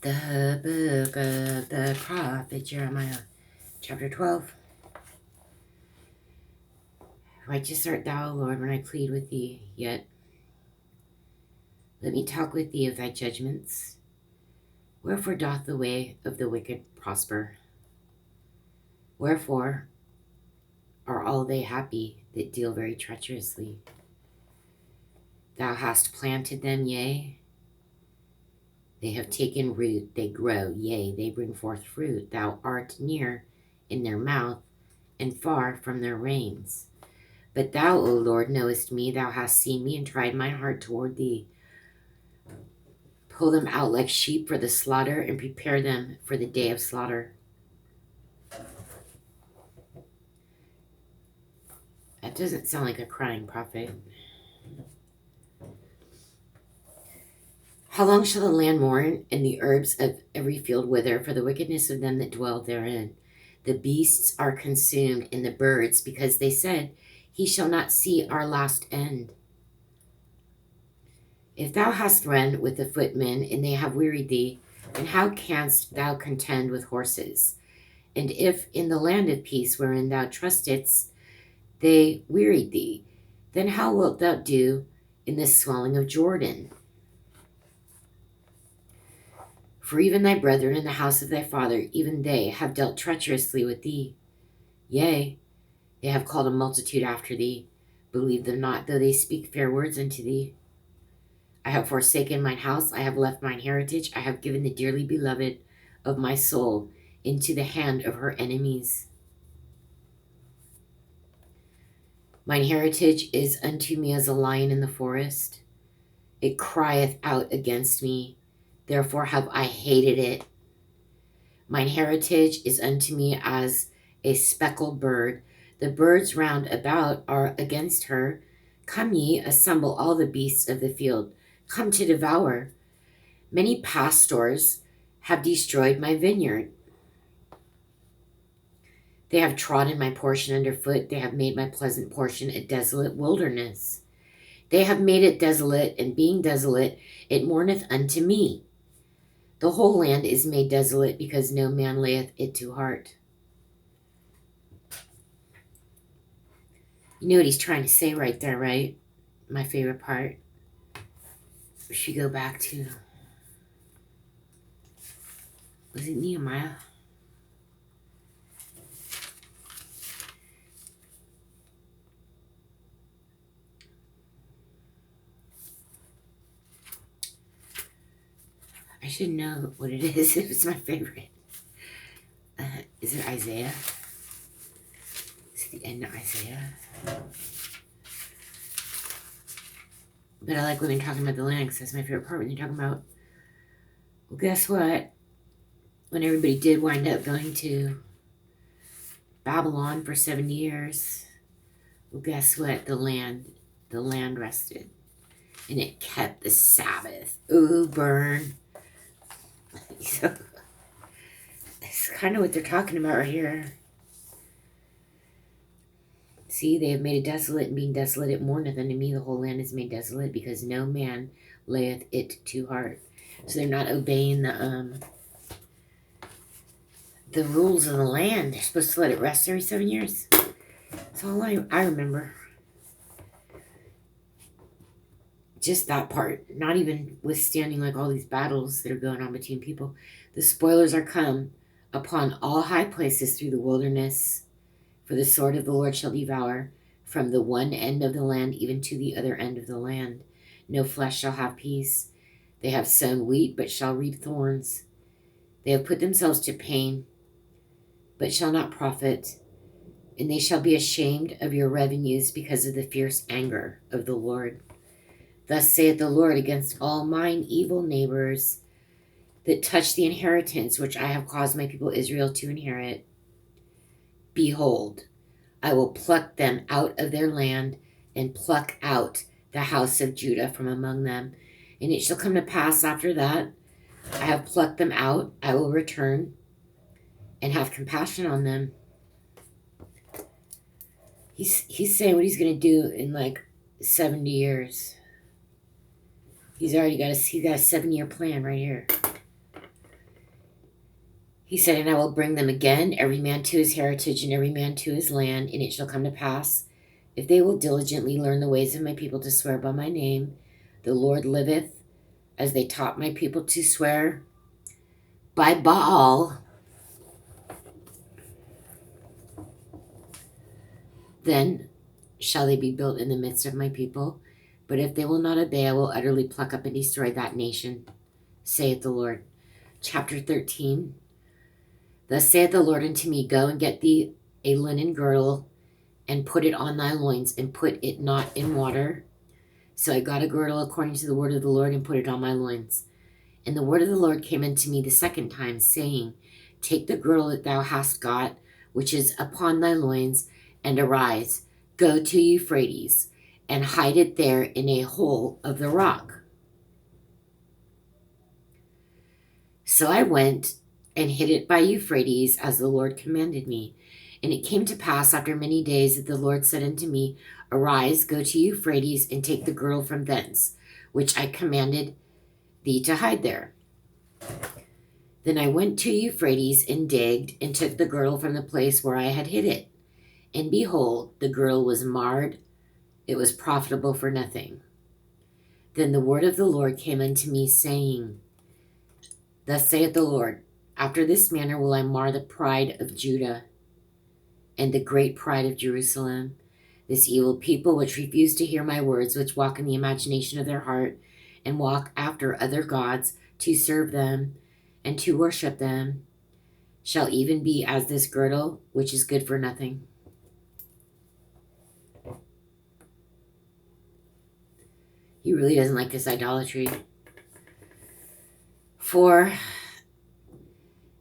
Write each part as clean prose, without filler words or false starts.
The book of the prophet Jeremiah, chapter 12. Righteous art thou, Lord, when I plead with thee, yet let me talk with thee of thy judgments. Wherefore doth the way of the wicked prosper? Wherefore are all they happy that deal very treacherously? Thou hast planted them, yea, they have taken root, they grow, yea, they bring forth fruit. Thou art near in their mouth, and far from their reins. But thou, O Lord, knowest me, thou hast seen me and tried mine heart toward thee. Pull them out like sheep for the slaughter, and prepare them for the day of slaughter. That doesn't sound like a crying prophet. How long shall the land mourn, and the herbs of every field wither, for the wickedness of them that dwell therein? The beasts are consumed, and the birds, because they said, He shall not see our last end. If thou hast run with the footmen, and they have wearied thee, then how canst thou contend with horses? And if in the land of peace wherein thou trustedst they wearied thee, then how wilt thou do in the swelling of Jordan? For even thy brethren in the house of thy father, even they have dealt treacherously with thee. Yea, they have called a multitude after thee. Believe them not, though they speak fair words unto thee. I have forsaken mine house, I have left mine heritage, I have given the dearly beloved of my soul into the hand of her enemies. Mine heritage is unto me as a lion in the forest. It crieth out against me, therefore have I hated it. Mine heritage is unto me as a speckled bird. The birds round about are against her. Come ye, assemble all the beasts of the field. Come to devour. Many pastors have destroyed my vineyard. They have trodden my portion underfoot. They have made my pleasant portion a desolate wilderness. They have made it desolate, and being desolate, it mourneth unto me. The whole land is made desolate, because no man layeth it to heart. You know what he's trying to say right there, right? My favorite part. We should go back to, was it Nehemiah? I should know what it is if it's my favorite. Is it Isaiah? It's the end of Isaiah. But I like when they're talking about the land, because that's my favorite part, when they're talking about, well, guess what? When everybody did wind up going to Babylon for 70 years, well, guess what? The land rested. And it kept the Sabbath. Ooh, burn. So, that's kind of what they're talking about right here. See, they have made it desolate, and being desolate it mourneth unto me. The whole land is made desolate, because no man layeth it to heart. So they're not obeying the rules of the land. They're supposed to let it rest every 7 years. That's all I remember. Just that part. Not even withstanding like all these battles that are going on between people. The spoilers are come upon all high places through the wilderness. For the sword of the Lord shall devour from the one end of the land even to the other end of the land. No flesh shall have peace. They have sown wheat, but shall reap thorns. They have put themselves to pain, but shall not profit. And they shall be ashamed of your revenues because of the fierce anger of the Lord. Thus saith the Lord against all mine evil neighbors that touch the inheritance which I have caused my people Israel to inherit. Behold, I will pluck them out of their land, and pluck out the house of Judah from among them. And it shall come to pass after that, I have plucked them out, I will return and have compassion on them. He's saying what he's going to do in like 70 years. He's got a 7-year plan right here. He said, and I will bring them again, every man to his heritage and every man to his land. And it shall come to pass, if they will diligently learn the ways of my people to swear by my name, the Lord liveth, as they taught my people to swear by Baal, then shall they be built in the midst of my people. But if they will not obey, I will utterly pluck up and destroy that nation, saith the Lord. Chapter 13. Thus saith the Lord unto me, Go and get thee a linen girdle, and put it on thy loins, and put it not in water. So I got a girdle according to the word of the Lord, and put it on my loins. And the word of the Lord came unto me the second time, saying, Take the girdle that thou hast got, which is upon thy loins, and arise, go to Euphrates, and hide it there in a hole of the rock. So I went and hid it by Euphrates, as the Lord commanded me. And it came to pass after many days that the Lord said unto me, Arise, go to Euphrates, and take the girdle from thence, which I commanded thee to hide there. Then I went to Euphrates, and digged, and took the girdle from the place where I had hid it. And behold, the girdle was marred, it was profitable for nothing. Then the word of the Lord came unto me, saying, Thus saith the Lord, After this manner will I mar the pride of Judah, and the great pride of Jerusalem, this evil people which refuse to hear my words, which walk in the imagination of their heart, and walk after other gods, to serve them, and to worship them, shall even be as this girdle, which is good for nothing. He really doesn't like this idolatry. For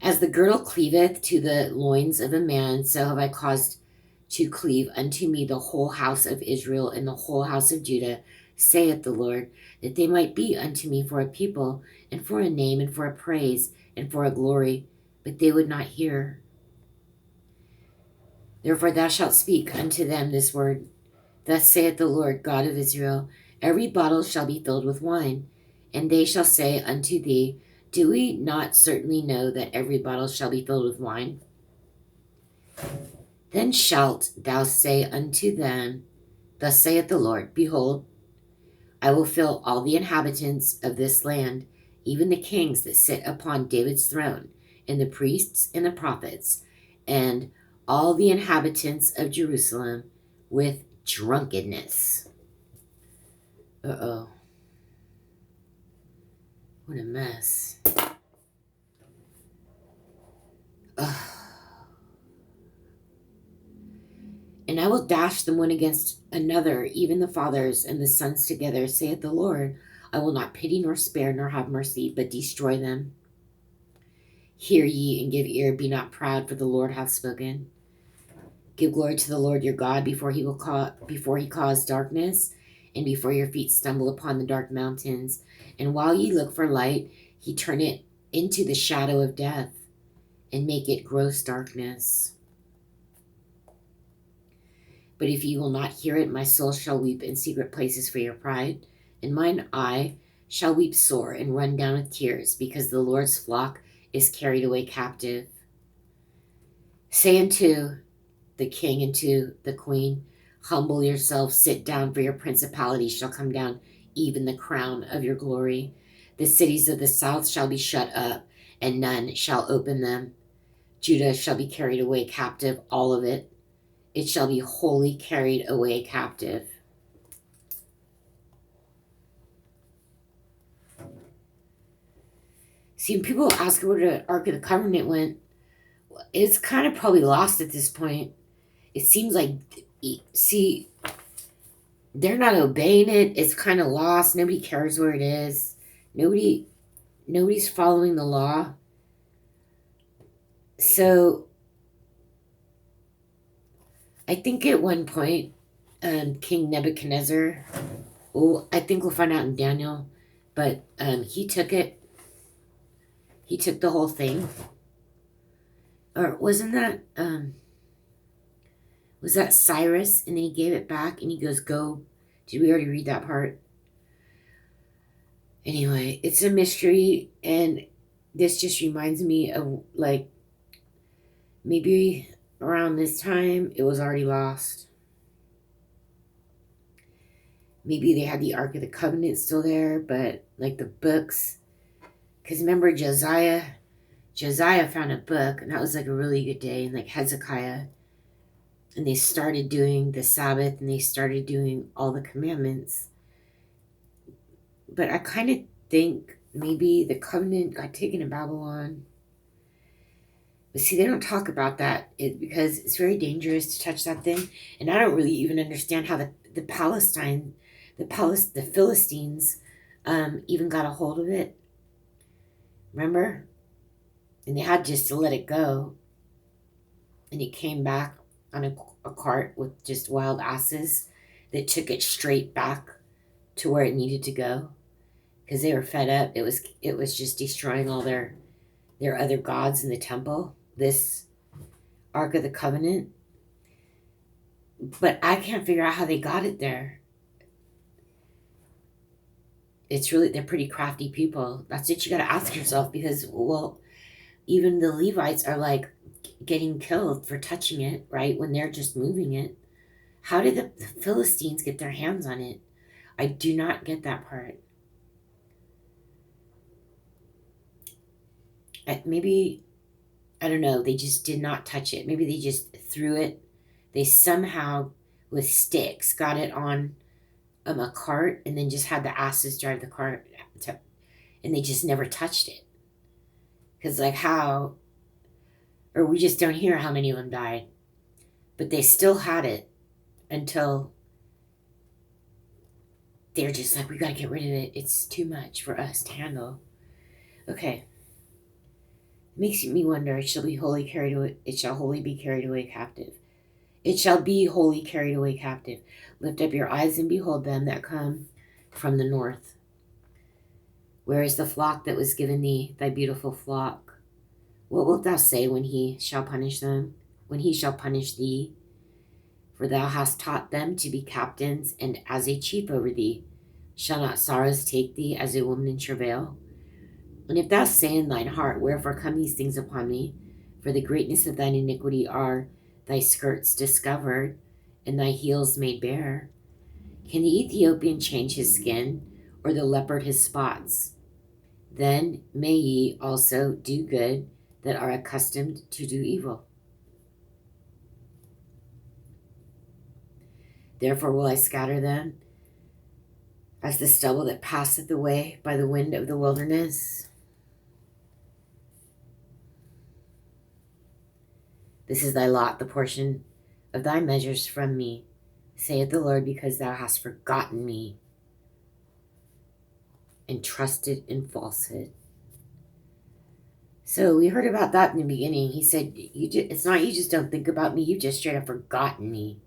as the girdle cleaveth to the loins of a man, so have I caused to cleave unto me the whole house of Israel and the whole house of Judah, saith the Lord, that they might be unto me for a people, and for a name, and for a praise, and for a glory. But they would not hear. Therefore thou shalt speak unto them this word. Thus saith the Lord God of Israel, Every bottle shall be filled with wine. And they shall say unto thee, Do we not certainly know that every bottle shall be filled with wine? Then shalt thou say unto them, Thus saith the Lord, Behold, I will fill all the inhabitants of this land, even the kings that sit upon David's throne, and the priests and the prophets, and all the inhabitants of Jerusalem with drunkenness. Uh-oh. What a mess. Ugh. And I will dash them one against another, even the fathers and the sons together, saith the Lord. I will not pity nor spare nor have mercy, but destroy them. Hear ye and give ear, be not proud, for the Lord hath spoken. Give glory to the Lord your God before he cause darkness, and before your feet stumble upon the dark mountains. And while ye look for light, he turn it into the shadow of death, and make it gross darkness. But if ye will not hear it, my soul shall weep in secret places for your pride, and mine eye shall weep sore and run down with tears, because the Lord's flock is carried away captive. Say unto the king and to the queen, Humble yourselves, sit down, for your principality shall come down, even the crown of your glory. The cities of the south shall be shut up, and none shall open them. Judah shall be carried away captive, all of it. It shall be wholly carried away captive. See, when people ask where the Ark of the Covenant went, it's kind of probably lost at this point. It seems like, see, they're not obeying it. It's kind of lost. Nobody cares where it is. Nobody's following the law. So I think at one point, King Nebuchadnezzar, I think we'll find out in Daniel, but he took it. He took the whole thing. Or wasn't that, was that Cyrus? And then he gave it back and he goes, Go. Did we already read that part? Anyway, it's a mystery, and this just reminds me of, like, Maybe around this time, it was already lost. Maybe they had the Ark of the Covenant still there, but like the books. Because remember Josiah? Josiah found a book, and that was like a really good day. And like Hezekiah, and they started doing the Sabbath, and they started doing all the commandments. But I kind of think maybe the covenant got taken to Babylon. But see, they don't talk about that because it's very dangerous to touch that thing. And I don't really even understand how the Palestine, the Philistines, even got a hold of it. Remember? And they had just to let it go. And it came back on a cart with just wild asses that took it straight back to where it needed to go because they were fed up. It was just destroying all their other gods in the temple. This Ark of the Covenant, but I can't figure out how they got it there. It's really, they're pretty crafty people. That's what you got to ask yourself because, well, even the Levites are like getting killed for touching it, right? When they're just moving it. How did the Philistines get their hands on it? I do not get that part. Maybe, I don't know, they just did not touch it. Maybe they just threw it. They somehow, with sticks, got it on a cart and then just had the asses drive the cart and they just never touched it. Because, like, how, or we just don't hear how many of them died. But they still had it until they're just like, we got to get rid of it. It's too much for us to handle. Okay. It makes me wonder, it shall wholly be carried away captive. It shall be wholly carried away captive. Lift up your eyes and behold them that come from the north. Where is the flock that was given thee, thy beautiful flock? What wilt thou say when he shall punish them? When he shall punish thee? For thou hast taught them to be captains, and as a chief over thee. Shall not sorrows take thee as a woman in travail? And if thou say in thine heart, wherefore come these things upon me? For the greatness of thine iniquity are thy skirts discovered, and thy heels made bare. Can the Ethiopian change his skin, or the leopard his spots? Then may ye also do good that are accustomed to do evil. Therefore will I scatter them as the stubble that passeth away by the wind of the wilderness. This is thy lot, the portion of thy measures from me, saith the Lord, because thou hast forgotten me and trusted in falsehood. So we heard about that in the beginning. He said, it's not you just don't think about me, you just straight up forgotten me.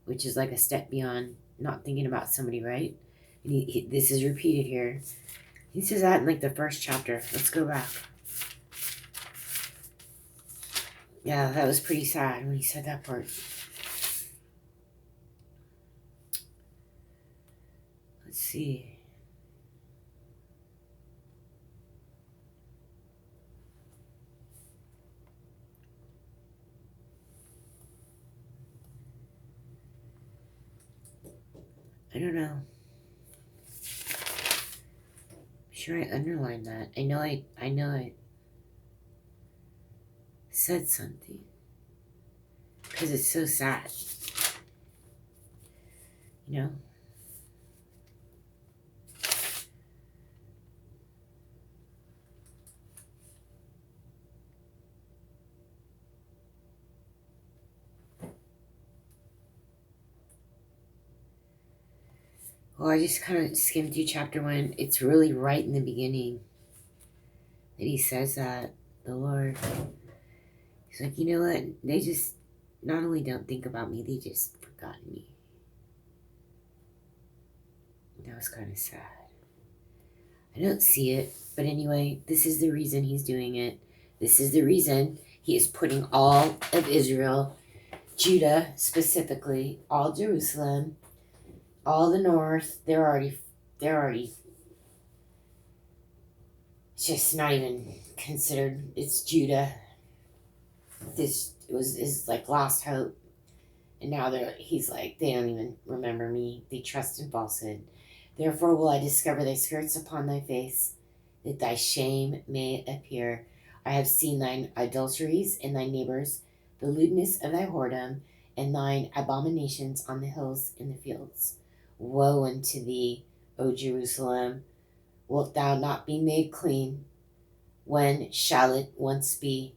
Which is like a step beyond not thinking about somebody, right? And this is repeated here. He says that in like the first chapter. Let's go back. Yeah, that was pretty sad when he said that part. Let's see. I don't know. I'm sure I underlined that. I know I said something. Because it's so sad. You know? Well, I just kind of skimmed through chapter 1. It's really right in the beginning that he says that, the Lord. He's like, you know what? They just not only don't think about me, they just forgot me. That was kind of sad. I don't see it, but anyway, this is the reason he's doing it. This is the reason he is putting all of Israel, Judah specifically, all Jerusalem, all the north, they're already It's just not even considered. It's Judah. This was his like lost hope. And now he's like, they don't even remember me. They trust in falsehood. Therefore will I discover thy skirts upon thy face, that thy shame may appear. I have seen thine adulteries in thy neighbors, the lewdness of thy whoredom, and thine abominations on the hills in the fields. Woe unto thee, O Jerusalem! Wilt thou not be made clean? When shall it once be?